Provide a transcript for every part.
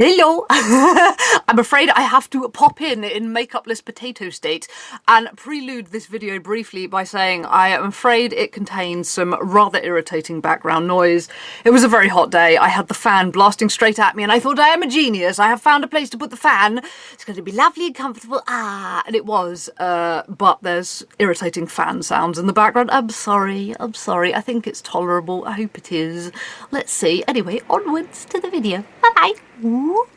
Hello! I'm afraid I have to pop in makeupless potato state and prelude this video briefly by saying I am afraid it contains some rather irritating background noise. It was a very hot day. I had the fan blasting straight at me and I thought I am a genius. I have found a place to put the fan. It's going to be lovely and comfortable. And it was. But there's irritating fan sounds in the background. I'm sorry. I think it's tolerable. I hope it is. Let's see. Anyway, onwards to the video. Bye-bye.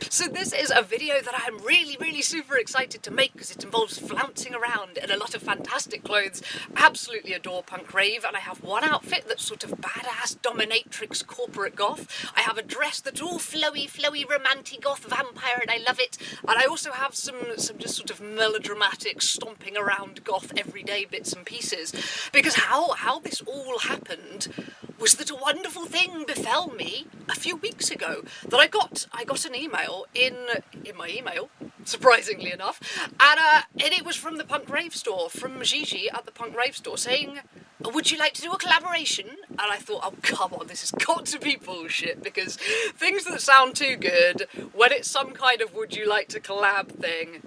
So this is a video that I'm really super excited to make because it involves flouncing around in a lot of fantastic clothes. Absolutely adore punk rave, and I have one outfit that's sort of badass dominatrix corporate goth. I have a dress that's all flowy romantic goth vampire and I love it. And I also have some just sort of melodramatic stomping around goth everyday bits and pieces. Because how this all happened was that a wonderful thing befell me a few weeks ago. That I got an email in my email, surprisingly enough, and it was from the punk rave store, from Gigi at the punk rave store, saying, would you like to do a collaboration? And I thought, oh come on, this has got to be bullshit, because things that sound too good, when it's some kind of would you like to collab thing,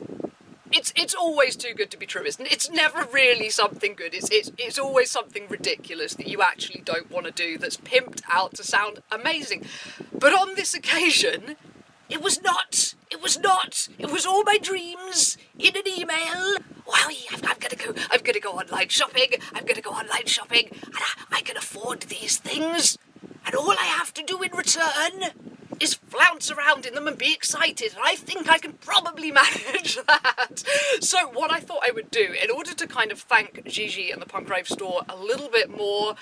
it's always too good to be true, isn't it? It's never really something good. It's always something ridiculous that you actually don't want to do, that's pimped out to sound amazing. But on this occasion, it was not. It was all my dreams in an email. Wow, I'm gonna go online shopping. And I can afford these things. And all I have to do in return is flounce around in them and be excited, and I think I can probably manage that. So what I thought I would do, in order to kind of thank Gigi and the punk rave store a little bit more,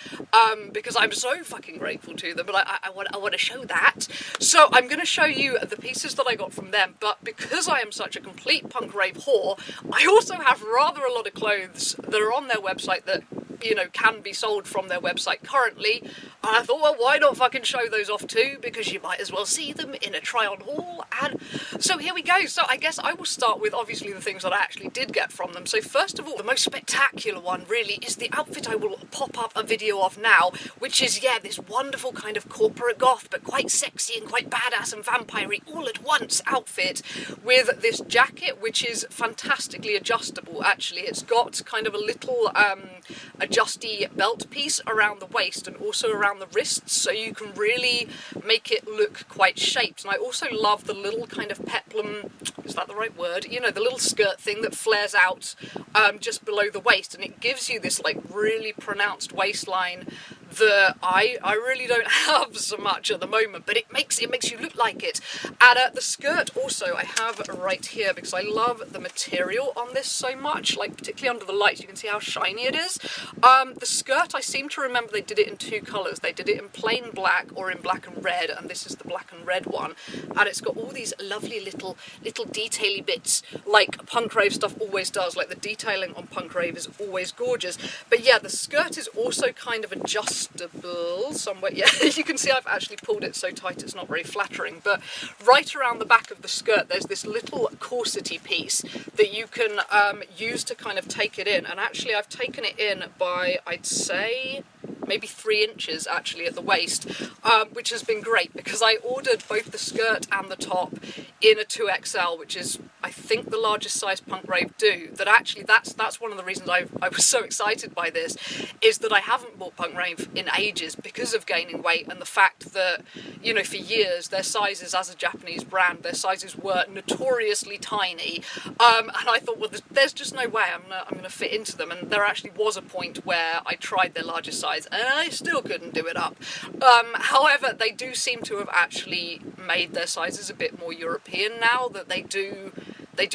because I'm so fucking grateful to them, but I want to show that. So I'm going to show you the pieces that I got from them, but because I am such a complete punk rave whore, I also have rather a lot of clothes that are on their website that, you know, can be sold from their website currently. And I thought, well, why not fucking show those off too, because you might as well see them in a try-on haul. And so here we go. So I guess I will start with obviously the things that I actually did get from them. So first of all, the most spectacular one really is the outfit I will pop up a video of now, which is, yeah, this wonderful kind of corporate goth, but quite sexy and quite badass and vampire-y all at once outfit with this jacket, which is fantastically adjustable, actually. It's got kind of a little adjusty belt piece around the waist and also around the wrists, so you can really make it look quite shaped. And I also love the little kind of peplum, is that the right word? You know, the little skirt thing that flares out just below the waist, and it gives you this like really pronounced waistline that I really don't have so much at the moment, but it makes you look like it. And the skirt also I have right here, because I love the material on this so much, like particularly under the lights, you can see how shiny it is. The skirt, I seem to remember they did it in two colours. They did it in plain black or in black and red, and this is the black and red one. And it's got all these lovely little detail-y bits, like punk rave stuff always does. Like the detailing on punk rave is always gorgeous. But yeah, the skirt is also kind of adjustable somewhere. Yeah, you can see I've actually pulled it so tight it's not very flattering. But right around the back of the skirt, there's this little corsety piece that you can use to kind of take it in. And actually, I've taken it in by, I'd say, maybe 3 inches actually at the waist, which has been great because I ordered both the skirt and the top in a 2XL, which is, I think, the largest size punk rave do. That actually, that's one of the reasons I was so excited by this, is that I haven't bought punk rave in ages because of gaining weight and the fact that, you know, for years their sizes, as a Japanese brand, their sizes were notoriously tiny, and I thought, well, there's just no way I'm gonna fit into them. And there actually was a point where I tried their largest size and I still couldn't do it up. However, they do seem to have actually made their sizes a bit more European now, that they do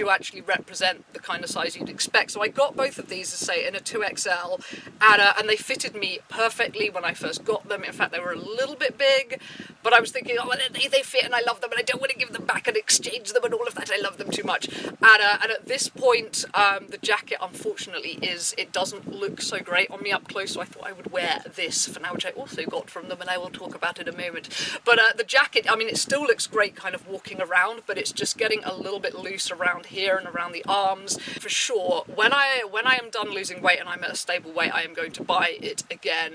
actually represent the kind of size you'd expect. So I got both of these, as I say, in a 2XL, and they fitted me perfectly when I first got them. In fact, they were a little bit big, but I was thinking, oh, they fit and I love them and I don't want to give them back and exchange them and all of that. I love them too much. And at this point, the jacket, unfortunately, it doesn't look so great on me up close, so I thought I would wear this for now, which I also got from them, and I will talk about it in a moment. But the jacket, I mean, it still looks great kind of walking around, but it's just getting a little bit loose around here and around the arms. For sure, when I am done losing weight and I'm at a stable weight, I am going to buy it again.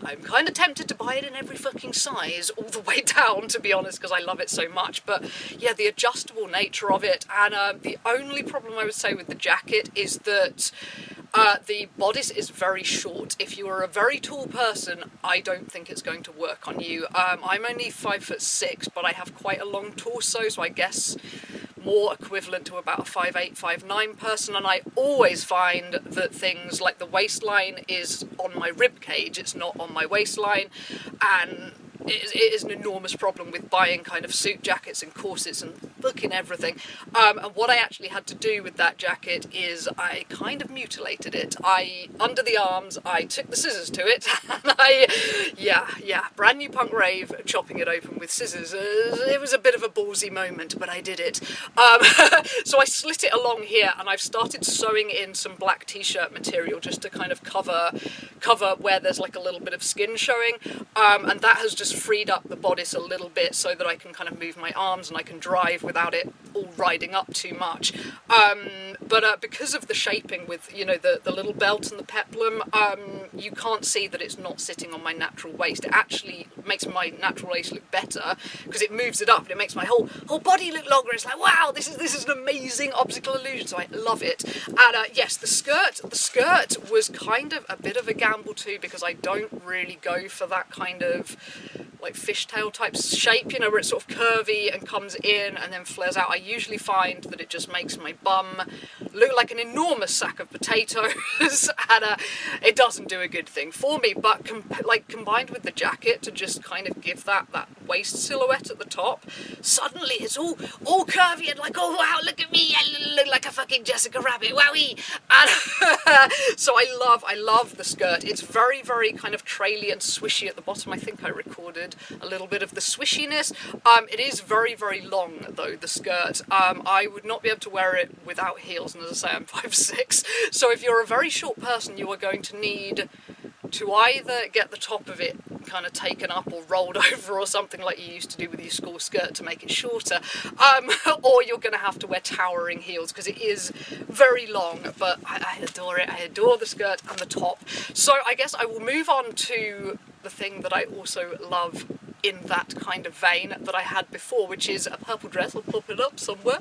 I'm kind of tempted to buy it in every fucking size all the way down, to be honest, because I love it so much. But yeah, the adjustable nature of it, and the only problem I would say with the jacket is that the bodice is very short. If you are a very tall person, I don't think it's going to work on you. I'm only 5'6", but I have quite a long torso, so I guess more equivalent to about a 5'8", 5'9" person, and I always find that things like the waistline is on my rib cage, it's not on my waistline, and it is an enormous problem with buying kind of suit jackets and corsets and fucking everything. And what I actually had to do with that jacket is I kind of mutilated it. Under the arms, I took the scissors to it, and brand new punk rave, chopping it open with scissors. It was a bit of a ballsy moment, but I did it. So I slit it along here, and I've started sewing in some black t-shirt material just to kind of cover where there's like a little bit of skin showing, and that has just freed up the bodice a little bit so that I can kind of move my arms and I can drive without it all riding up too much. But because of the shaping with, you know, the little belt and the peplum, you can't see that it's not sitting on my natural waist. It actually makes my natural waist look better because it moves it up and it makes my whole body look longer. It's like, wow, this is an amazing optical illusion, so I love it. And yes, the skirt was kind of a bit of a gamble too, because I don't really go for that kind of like fishtail type shape, you know, where it's sort of curvy and comes in and then flares out. I usually find that it just makes my bum look like an enormous sack of potatoes, and it doesn't do a good thing for me. But combined with the jacket to just kind of give that waist silhouette at the top, suddenly it's all curvy and like, oh wow, look at me, I look like a fucking Jessica Rabbit, wowie! And so I love the skirt. It's very, very kind of traily and swishy at the bottom. I think I recorded a little bit of the swishiness. It is very, very long though, the skirt. I would not be able to wear it without heels, and as I say, I'm 5'6", so if you're a very short person, you are going to need to either get the top of it kind of taken up or rolled over or something like you used to do with your school skirt to make it shorter, or you're going to have to wear towering heels because it is very long. But I adore it. I adore the skirt and the top. So I guess I will move on to the thing that I also love in that kind of vein that I had before, which is a purple dress. I'll pop it up somewhere.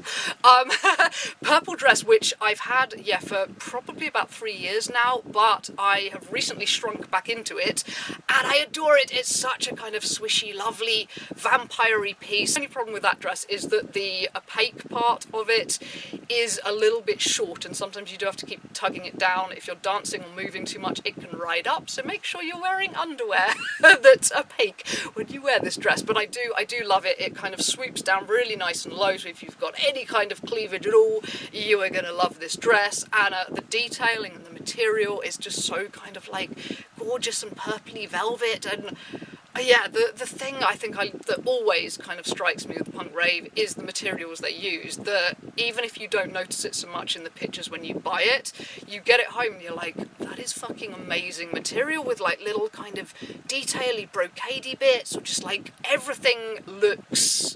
Purple dress, which I've had, for probably about 3 years now, but I have recently shrunk back into it, and I adore it. It's such a kind of swishy, lovely, vampire-y piece. The only problem with that dress is that the opaque part of it is a little bit short, and sometimes you do have to keep tugging it down. If you're dancing or moving too much, it can ride up, so make sure you're wearing underwear that's opaque when you wear this dress. But I do love it. It kind of swoops down really nice and low, so if you've got any kind of cleavage at all, you are going to love this dress. And the detailing and the material is just so kind of like gorgeous and purpley velvet. And the thing I think that always kind of strikes me with punk rave is the materials they use. That even if you don't notice it so much in the pictures when you buy it, you get it home and you're like, that is fucking amazing material with like little kind of detaily brocadey bits, or just like everything looks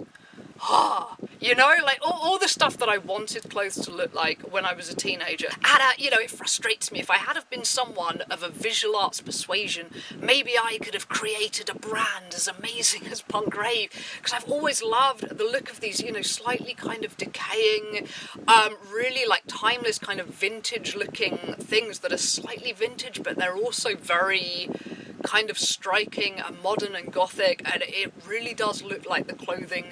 you know, like all the stuff that I wanted clothes to look like when I was a teenager. And, it frustrates me. If I had have been someone of a visual arts persuasion, maybe I could have created a brand as amazing as punk rave, because I've always loved the look of these, slightly kind of decaying, really like timeless kind of vintage looking things that are slightly vintage, but they're also very kind of striking and modern and gothic, and it really does look like the clothing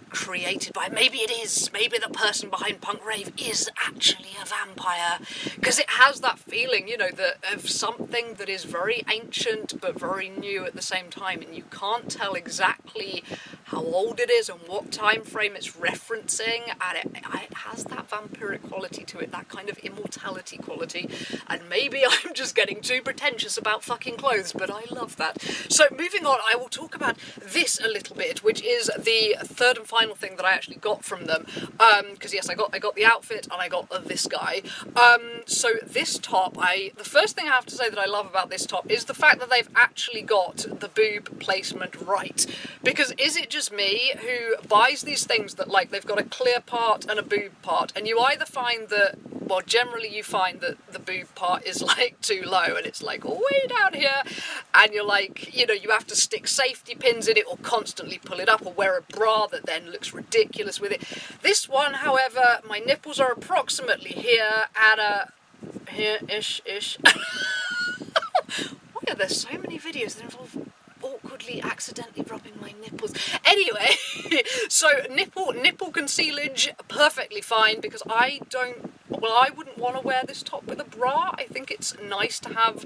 created by, maybe the person behind punk rave is actually a vampire, because it has that feeling, that of something that is very ancient but very new at the same time, and you can't tell exactly how old it is and what time frame it's referencing, and it has that vampiric quality to it, that kind of immortality quality. And maybe I'm just getting too pretentious about fucking clothes, but I love that. So moving on, I will talk about this a little bit, which is the third and final thing that I actually got from them, because yes, I got the outfit and I got this guy. So this top, the first thing I have to say that I love about this top is the fact that they've actually got the boob placement right, because is it just me who buys these things that like they've got a clear part and a boob part, and you either find that well, generally you find that the boob part is like too low and it's like way down here, and you're like, you know, you have to stick safety pins in it or constantly pull it up or wear a bra that then looks ridiculous with it. This one, however, my nipples are approximately here and here-ish. Why are there so many videos that involve awkwardly accidentally rubbing my nipples? Anyway, so nipple concealage, perfectly fine, because I wouldn't want to wear this top with a bra. I think it's nice to have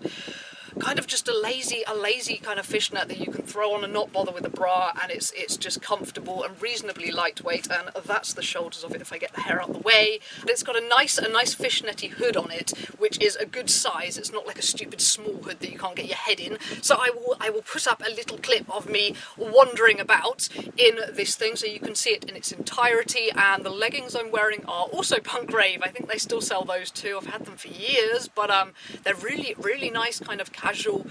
kind of just a lazy kind of fishnet that you can throw on and not bother with a bra, and it's just comfortable and reasonably lightweight, and that's the shoulders of it if I get the hair out the way. But it's got a nice fishnetty hood on it, which is a good size. It's not like a stupid small hood that you can't get your head in. So I will put up a little clip of me wandering about in this thing so you can see it in its entirety. And the leggings I'm wearing are also Punk Rave. I think they still sell those too. I've had them for years, but they're really nice kind of casual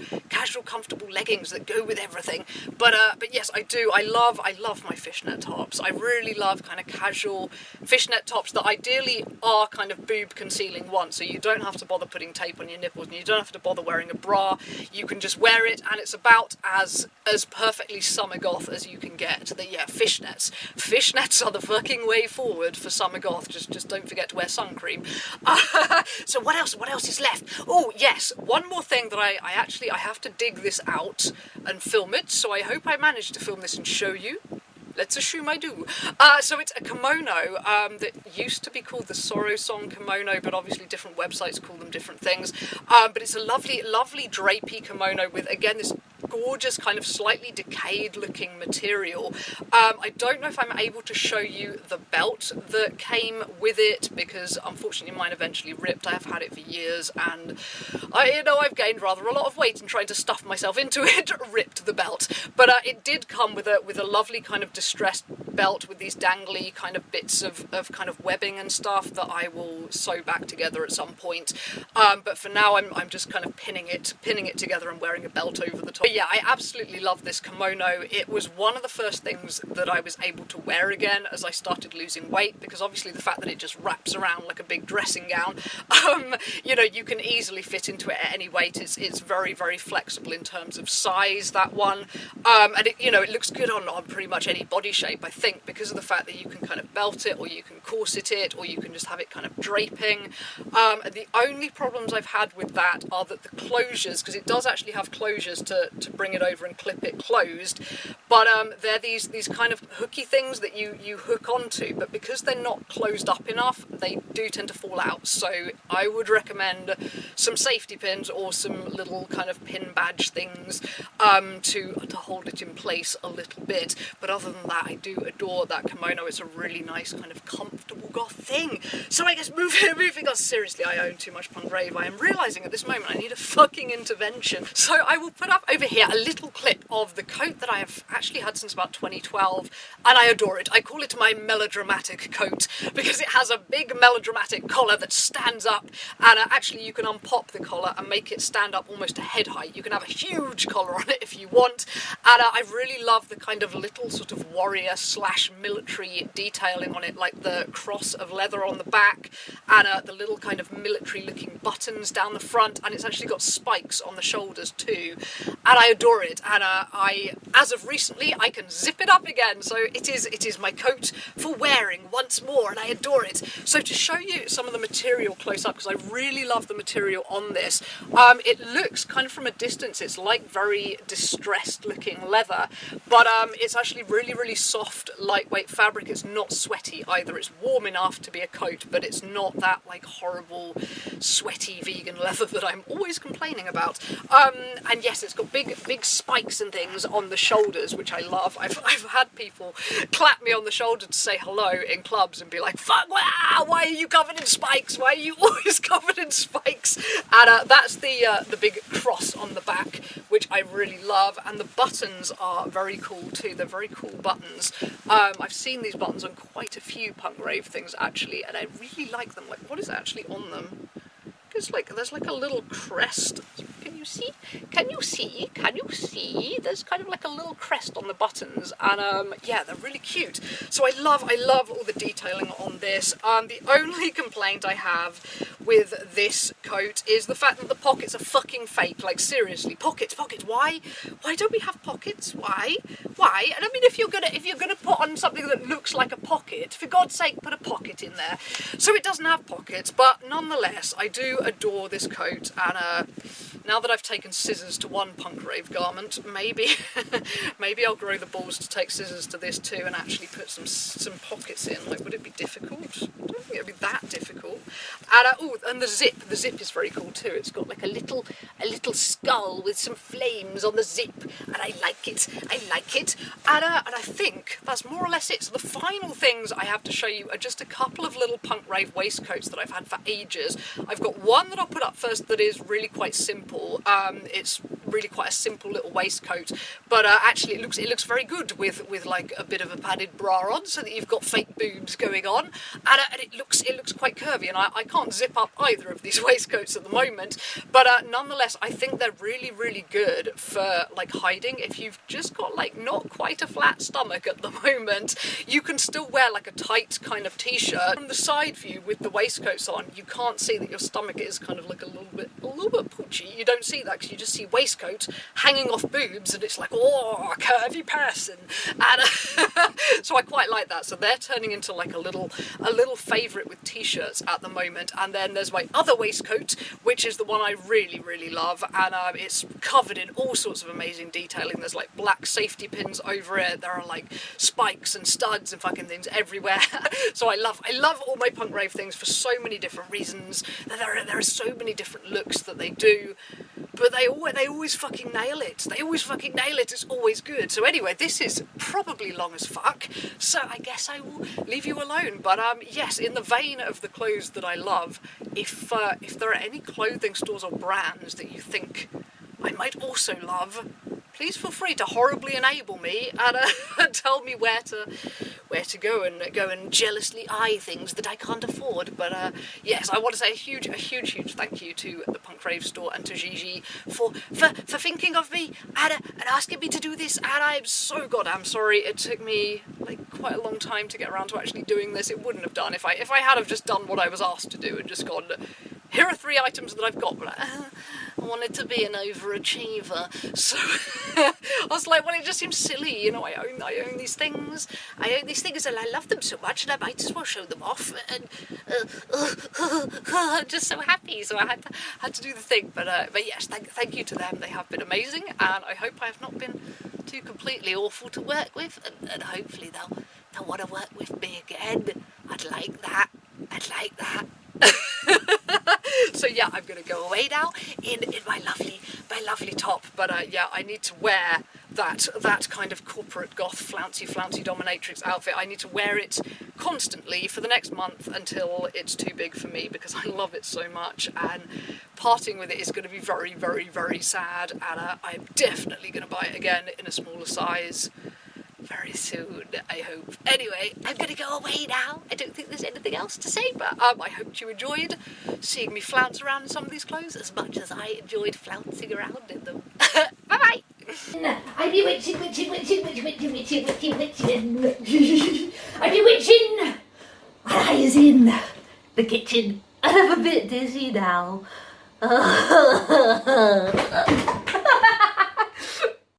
comfortable leggings that go with everything. But yes, I love my fishnet tops. I really love kind of casual fishnet tops that ideally are kind of boob concealing one, so you don't have to bother putting tape on your nipples and you don't have to bother wearing a bra. You can just wear it and it's about as perfectly summer goth as you can get. Yeah, fishnets are the fucking way forward for summer goth. Just don't forget to wear sun cream. So what else is left? Oh yes, one more thing that I have to dig this out and film it, so I hope I manage to film this and show you. Let's assume I do. So it's a kimono that used to be called the Sorrow Song kimono, but obviously different websites call them different things. But it's a lovely drapey kimono with, again, this gorgeous kind of slightly decayed looking material. I don't know if I'm able to show you the belt that came with it, because unfortunately mine eventually ripped. I have had it for years and I've gained rather a lot of weight and trying to stuff myself into it ripped the belt. But it did come with a lovely kind of distressed belt with these dangly kind of bits of kind of webbing and stuff that I will sew back together at some point. But for now I'm just kind of pinning it together and wearing a belt over the top. But yeah, I absolutely love this kimono. It was one of the first things that I was able to wear again as I started losing weight, because obviously the fact that it just wraps around like a big dressing gown, you can easily fit into it at any weight. It's very flexible in terms of size, that one, and it looks good on pretty much any body shape, I think, because of the fact that you can kind of belt it, or you can corset it, or you can just have it kind of draping. And the only problems I've had with that are that the closures, because it does actually have closures to bring it over and clip it closed, but they're these kind of hooky things that you hook onto, but because they're not closed up enough, they do tend to fall out. So I would recommend some safety pins or some little kind of pin badge things to hold it in place a little bit. But other than that, I do adore that kimono. It's a really nice kind of comfortable goth thing. So I guess moving on, seriously, I own too much Punk Rave. I am realising at this moment I need a fucking intervention. So I will put up over here a little clip of the coat that I have actually had since about 2012, and I adore it. I call it my melodramatic coat because it has a big melodramatic collar that stands up, and actually you can unpop the collar and make it stand up almost to head height. You can have a huge collar on it if you want, and I really love the kind of little sort of warrior / military detailing on it, like the cross of leather on the back and the little kind of military looking buttons down the front, and it's actually got spikes on the shoulders too, and I adore it. And as of recently, I can zip it up again, so it is my coat for wearing once more, and I adore it. So to show you some of the material close up, because I really love the material on this, it looks kind of from a distance, it's like very distressed looking leather, but it's actually really soft, lightweight fabric. It's not sweaty either. It's warm enough to be a coat, but it's not that like horrible sweaty vegan leather that I'm always complaining about. And yes, it's got big spikes and things on the shoulders, which I love. I've had people clap me on the shoulder to say hello in clubs and be like, fuck, wow, why are you covered in spikes? Why are you always covered in spikes? And that's the big cross on the back, which I really love. And the buttons are very cool too. They're very cool buttons. I've seen these buttons on quite a few Punk Rave things actually, and I really like them. Like, what is actually on them? It's like there's like a little crest. It's Can you see? Can you see? Can you see? There's kind of like a little crest on the buttons, and yeah, they're really cute. So I love all the detailing on this. The only complaint I have with this coat is the fact that the pockets are fucking fake. Like seriously, pockets. Why don't we have pockets? Why? And I mean, if you're gonna put on something that looks like a pocket, for God's sake, put a pocket in there. So it doesn't have pockets, but nonetheless, I do adore this coat, and now that I've taken scissors to one punk rave garment, maybe maybe I'll grow the balls to take scissors to this too and actually put some pockets in. Like, would it be difficult? I don't think it'd be that difficult. And oh, and the zip is very cool too. It's got like a little skull with some flames on the zip, and I like it. And I think that's more or less it. So the final things I have to show you are just a couple of little punk rave waistcoats that I've had for ages. I've got one that I'll put up first that is really quite simple. It's really quite a simple little waistcoat, but actually it looks very good with like a bit of a padded bra on, so that you've got fake boobs going on, and it looks quite curvy. And I can't zip up either of these waistcoats at the moment, but nonetheless, I think they're really good for like hiding. If you've just got like not quite a flat stomach at the moment, you can still wear like a tight kind of t-shirt. From the side view with the waistcoats on, you can't see that your stomach is kind of like a little bit poochy. You don't see that because you just see waistcoat hanging off boobs, and it's like, oh, curvy person. And so I quite like that. So they're turning into like a little favourite with t-shirts at the moment. And then there's my other waistcoat, which is the one I really love, and it's covered in all sorts of amazing detailing. There's like black safety pins over it. There are like spikes and studs and fucking things everywhere. So I love all my punk rave things for so many different reasons. There are so many different looks that they do, but they always fucking nail it. It's always good. So anyway, this is probably long as fuck, so I guess I will leave you alone. But yes, in the vein of the clothes that I love, if there are any clothing stores or brands that you think I might also love, please feel free to horribly enable me and tell me where to go and jealously eye things that I can't afford. But yes, I want to say a huge thank you to the Punk Rave store and to Gigi for thinking of me and asking me to do this. And I'm so goddamn sorry it took me like quite a long time to get around to actually doing this. It wouldn't have done if I had have just done what I was asked to do and just gone, here are 3 items that I've got, but I wanted to be an overachiever. So I was like, well, it just seems silly, you know. I own these things. And I love them so much, and I might as well show them off. And I'm just so happy. So I had to do the thing. But yes, thank you to them. They have been amazing, and I hope I have not been too completely awful to work with. And hopefully they'll want to work with me again. I'd like that. So yeah, I'm gonna go away now in my lovely top. But yeah, I need to wear that kind of corporate goth flouncy dominatrix outfit. I need to wear it constantly for the next month until it's too big for me, because I love it so much, and parting with it is going to be very sad. And I'm definitely going to buy it again in a smaller size very soon, I hope. Anyway, I'm going to go away now. I don't think there's anything else to say, but I hope you enjoyed seeing me flounce around in some of these clothes as much as I enjoyed flouncing around in them. Bye-bye! I'm your witching. I'm your witching. My eye is in the kitchen, and I'm a bit dizzy now.